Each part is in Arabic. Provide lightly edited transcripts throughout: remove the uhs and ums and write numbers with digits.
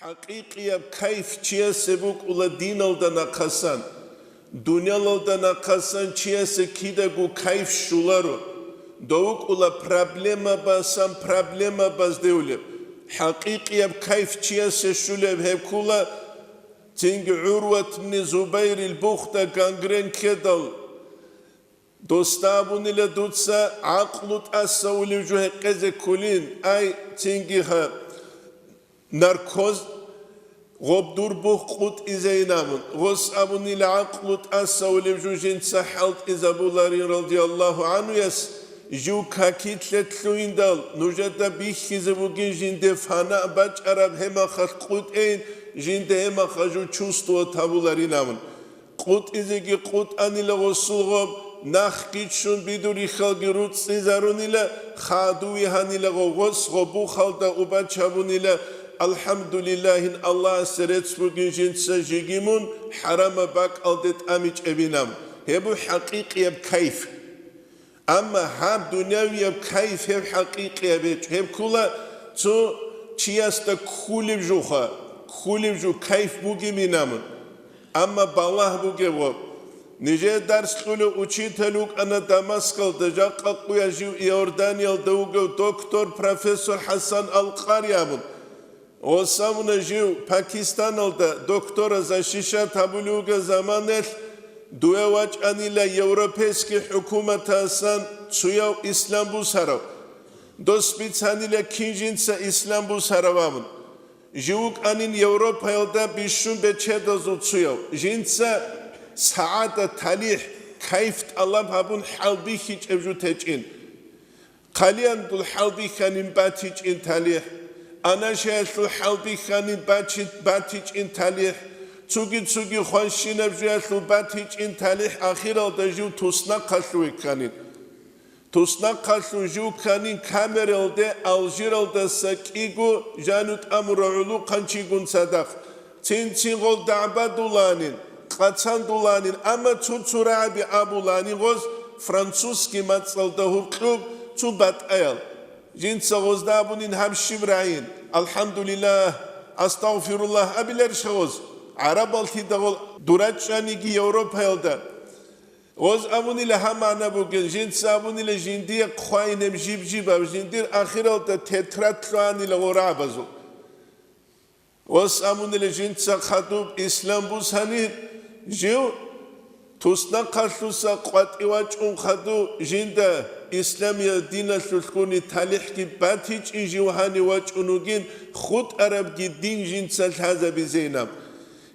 حقيقي كيف تشيسبوك ولا دين الدنا قسان دنيا الدنا قسان تشيسكيدكو كيف شولارو دوك ولا проблема بس دولة حقيقي كيف تشيسشولب هبكولا تنج عروة بن زبير البختة غانغرين كدل دوستابون إلى دوتسا عقلت أسولي وجوه قزة كلين أي تنجها ناركوز غبدور بوخ قوت إزينامن غص أبوني لعقلت أسولي وجوه جنسا حالت إزابولاري رضي الله عنه يس جو كاكيت لتلوين دال نجدا بيخي زبوغين جنده فانا باج عرب هما خش قوت اين جنده هما خجو چوستو تابولاري نامن قوت إزيگي قوت أني لغسول غب نخكيتشون بدوري خلقي روت سيزاروني لا خادوي هاني لغوغس غبو خالدا وباچابوني لا الحمد لله إن الله سرت بوغين جنسا جيگيمون حرام باك ألدت أميج أبينام هبو حقيقي بكيف أما هم دنيوي بكيف هب حقيقي بيج هب كولا تو چياستا كولي بجوخا كولي بجو كيف بوغي مينامن أما بالله بوغي وب نجي درس قولو учителюк أنا دمسكال دجاق قويا جيو إيوردانيال دوغو دكتور بروفيسور حسن القاريامن وسامنا جيو باكستان الدا دكتور زاشيشا تابولوغا زمانل دوواج أنيلا يوروبيسكي حكومة تاسان تسوياو إسلام بوسارو دوسبيتس أنيلا كينجينسا إسلام بوساروامن جيوك أنين يوروبا يلدا بيشون بچهدازو تسوياو جينسا سعادة تاليح كيف الله بابون حلبي هيج أبجو تجين قليان دول حلبي خانين باتيج إن تاليح أنا شايف دول حلبي خانين باتيج إن تاليح تسوغي خوانشين أبجو دول باتيج إن تاليح آخر الدجو توسنا قلوي خانين توسنا قلو جو خانين كامير الده ألجير الده سكيغو جانوت أمر علو قنشيغون صدق تين غول دعبا دولانين قاتان دولانين أما تورعبي أبولاني غوز فرانسوسكي ماتسالده هوكلوب تو بات أيال جنسا غوز دابونين هم شمرعين الحمد لله أستغفر الله أبيلر شغوز عرب التي دغول دوراتشانيكي يوروبا يلدا غوز أبوني لها معنا بوغن جنسا أبوني لجندية قوائنم جيب جندير آخر التا تتراتلواني لغورابزو غوز أبوني لجنسا خطوب إسلام بوسانين جيو توسنا قلوسا قوات إواج خدو جندا إسلامية دين الثلثكوني تاليحكي باتيج إجيو هاني واج أنوغين خود عرب دين جنسا هذا بزينام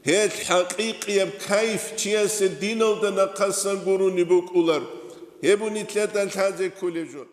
هي الحقيقية بكيف تياس الدين الدنا قصان قروني بوك أولار هبوني تلاتة هذا كل جون